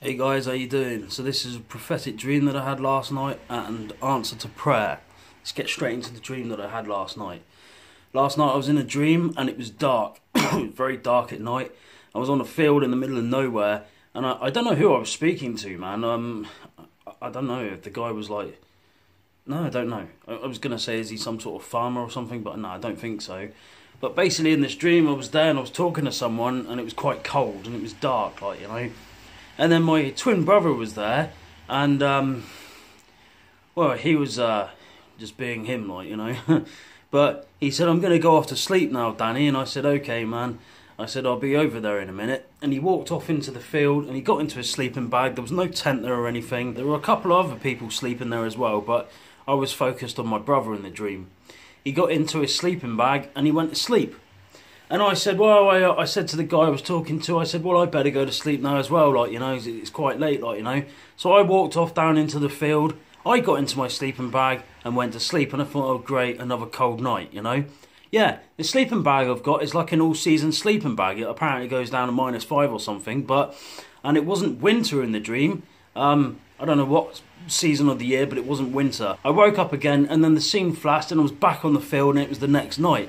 Hey guys, how you doing? So this is a prophetic dream that I had last night and answer to prayer. Let's get straight into the dream that I had last night. Last night I was in a dream and it was dark. It was very dark at night. I was on a field in the middle of nowhere and I don't know who I was speaking to, man. I don't know if the guy was like... No, I don't know. I was going to say, is he some sort of farmer or something? But no, I don't think so. But basically in this dream I was there and I was talking to someone and it was quite cold and it was dark, like, you know. And then my twin brother was there, and, well, he was just being him, like, you know. But he said, I'm going to go off to sleep now, Danny. And I said, okay, man. I said, I'll be over there in a minute. And he walked off into the field, and he got into his sleeping bag. There was no tent there or anything. There were a couple of other people sleeping there as well, but I was focused on my brother in the dream. He got into his sleeping bag, and he went to sleep. And I said, well, I said to the guy I was talking to, I said, well, I better go to sleep now as well, like, you know, it's quite late, like, you know. So I walked off down into the field, I got into my sleeping bag and went to sleep, and I thought, oh, great, another cold night, you know. Yeah, the sleeping bag I've got is like an all-season sleeping bag. It apparently goes down to -5 or something, and it wasn't winter in the dream. I don't know what season of the year, but it wasn't winter. I woke up again, and then the scene flashed, and I was back on the field, and it was the next night.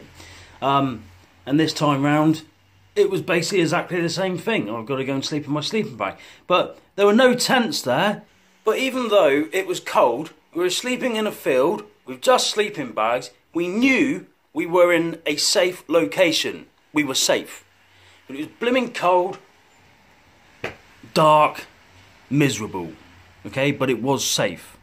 And this time round, it was basically exactly the same thing. I've got to go and sleep in my sleeping bag. But there were no tents there. But even though it was cold, we were sleeping in a field with just sleeping bags. We knew we were in a safe location. We were safe. But it was blimmin' cold, dark, miserable. Okay, but it was safe.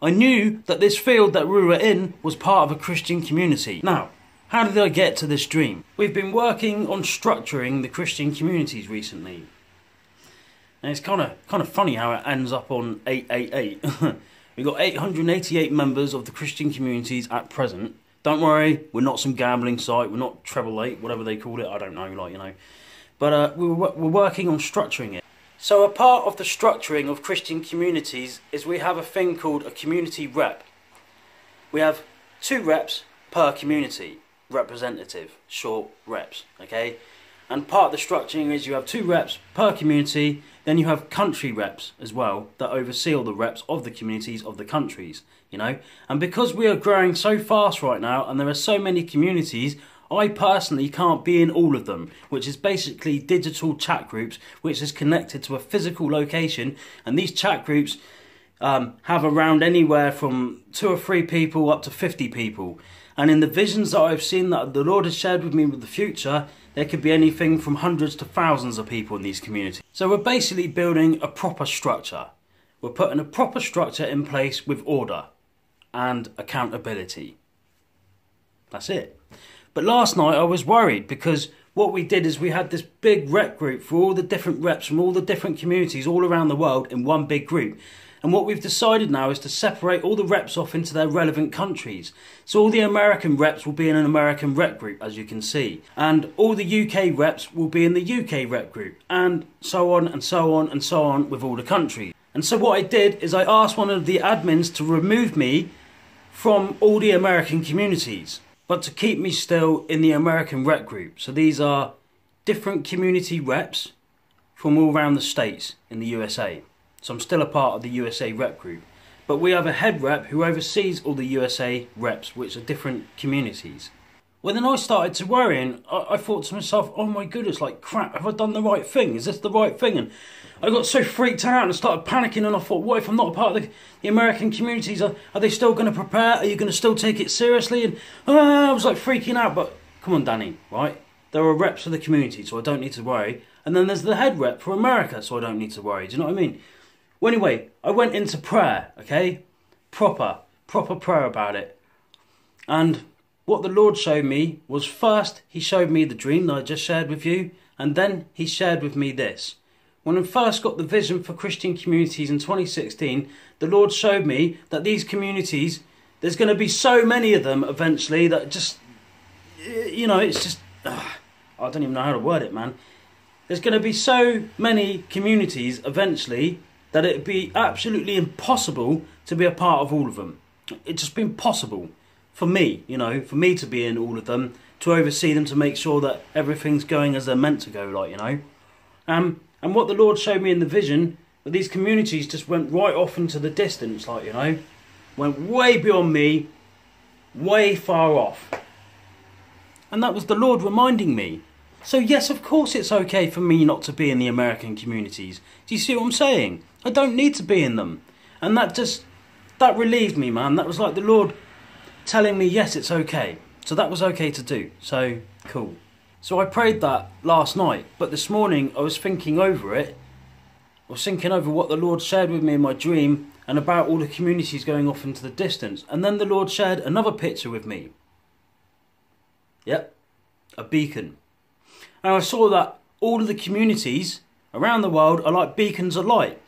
I knew that this field that we were in was part of a Christian community. Now, how did I get to this dream? We've been working on structuring the Christian communities recently. And it's kind of funny how it ends up on 888. We've got 888 members of the Christian communities at present. Don't worry, we're not some gambling site, we're not treble 8, whatever they call it, I don't know, like, you know. But we're working on structuring it. So a part of the structuring of Christian communities is we have a thing called a community rep. We have 2 reps per community. Representative, short reps, okay? And part of the structuring is you have 2 reps per community, then you have country reps as well that oversee all the reps of the communities of the countries, you know? And because we are growing so fast right now and there are so many communities, I personally can't be in all of them, which is basically digital chat groups which is connected to a physical location, and these chat groups have around anywhere from 2 or 3 people up to 50 people. And in the visions that I've seen that the Lord has shared with me with the future, there could be anything from hundreds to thousands of people in these communities. So we're basically building a proper structure. We're putting a proper structure in place with order and accountability. That's it. But last night I was worried because what we did is we had this big rep group for all the different reps from all the different communities all around the world in one big group. And what we've decided now is to separate all the reps off into their relevant countries. So all the American reps will be in an American rep group, as you can see. And all the UK reps will be in the UK rep group. And so on and so on and so on with all the countries. And so what I did is I asked one of the admins to remove me from all the American communities, but to keep me still in the American rep group. So these are different community reps from all around the States in the USA. So I'm still a part of the USA rep group. But we have a head rep who oversees all the USA reps, which are different communities. Well, then I started to worry, and I thought to myself, oh my goodness, like, crap, have I done the right thing? Is this the right thing? And I got so freaked out and started panicking, and I thought, what if I'm not a part of the American communities? Are they still going to prepare? Are you going to still take it seriously? And I was like freaking out, but come on, Danny, right? There are reps for the community, so I don't need to worry. And then there's the head rep for America, so I don't need to worry. Do you know what I mean? Well, anyway, I went into prayer, okay? Proper prayer about it. And what the Lord showed me was, first, he showed me the dream that I just shared with you, and then he shared with me this. When I first got the vision for Christian communities in 2016, the Lord showed me that these communities, there's going to be so many of them eventually that just, you know, it's just, I don't even know how to word it, man. There's going to be so many communities eventually that it'd be absolutely impossible to be a part of all of them. It'd just be impossible for me, you know, for me to be in all of them, to oversee them, to make sure that everything's going as they're meant to go, like, you know. And what the Lord showed me in the vision But these communities just went right off into the distance, like, you know, went way beyond me, way far off. And that was the Lord reminding me. So yes, of course it's okay for me not to be in the American communities. Do you see what I'm saying? I don't need to be in them. And that relieved me, man. That was like the Lord telling me, yes, it's okay. So that was okay to do. So, cool. So I prayed that last night, but this morning I was thinking over it. I was thinking over what the Lord shared with me in my dream and about all the communities going off into the distance. And then the Lord shared another picture with me. Yep, a beacon. And I saw that all of the communities around the world are like beacons of light.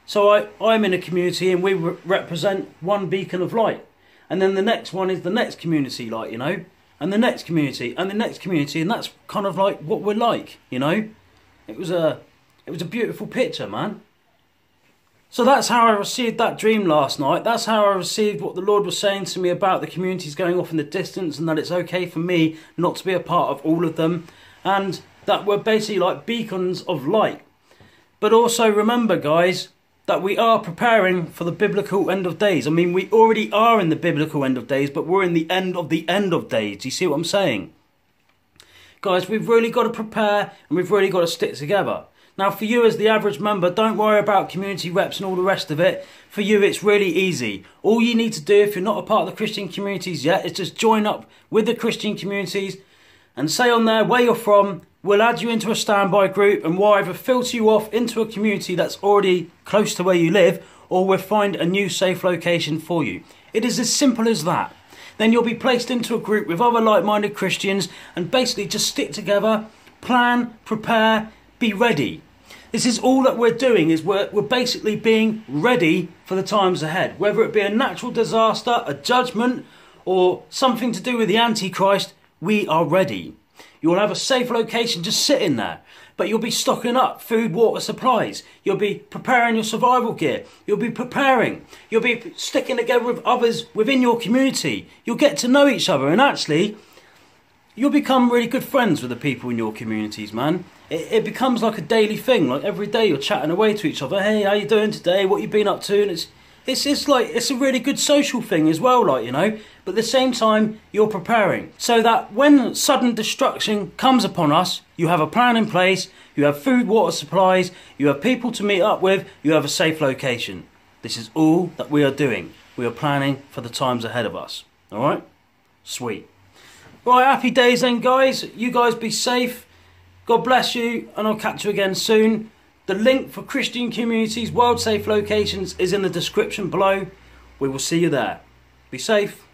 So I'm in a community and we represent one beacon of light. And then the next one is the next community, like, you know. And the next community and the next community. And that's kind of like what we're like, you know. It was a beautiful picture, man. So that's how I received that dream last night. That's how I received what the Lord was saying to me about the communities going off in the distance, and that it's okay for me not to be a part of all of them, and that we're basically like beacons of light. But also remember, guys, that we are preparing for the biblical end of days. I mean, we already are in the biblical end of days, but we're in the end of days. Do you see what I'm saying? Guys, we've really got to prepare and we've really got to stick together. Now, for you as the average member, don't worry about community reps and all the rest of it. For you, it's really easy. All you need to do, if you're not a part of the Christian communities yet, is just join up with the Christian communities and say on there where you're from. We'll add you into a standby group, and we'll either filter you off into a community that's already close to where you live, or we'll find a new safe location for you. It is as simple as that. Then you'll be placed into a group with other like-minded Christians and basically just stick together, plan, prepare, be ready. This is all that we're doing, is we're basically being ready for the times ahead. Whether it be a natural disaster, a judgment, or something to do with the Antichrist, we are ready. You'll have a safe location just sitting there, but you'll be stocking up food, water, supplies. You'll be preparing your survival gear. You'll be preparing. You'll be sticking together with others within your community. You'll get to know each other, and actually, you'll become really good friends with the people in your communities, man. It becomes like a daily thing. Like every day you're chatting away to each other. Hey, how you doing today? What you been up to? And it's a really good social thing as well, like, you know. But at the same time, you're preparing. So that when sudden destruction comes upon us, you have a plan in place, you have food, water, supplies, you have people to meet up with, you have a safe location. This is all that we are doing. We are planning for the times ahead of us. Alright? Sweet. Right, happy days then, guys. You guys be safe. God bless you, and I'll catch you again soon. The link for Christian communities, world safe locations, is in the description below. We will see you there. Be safe.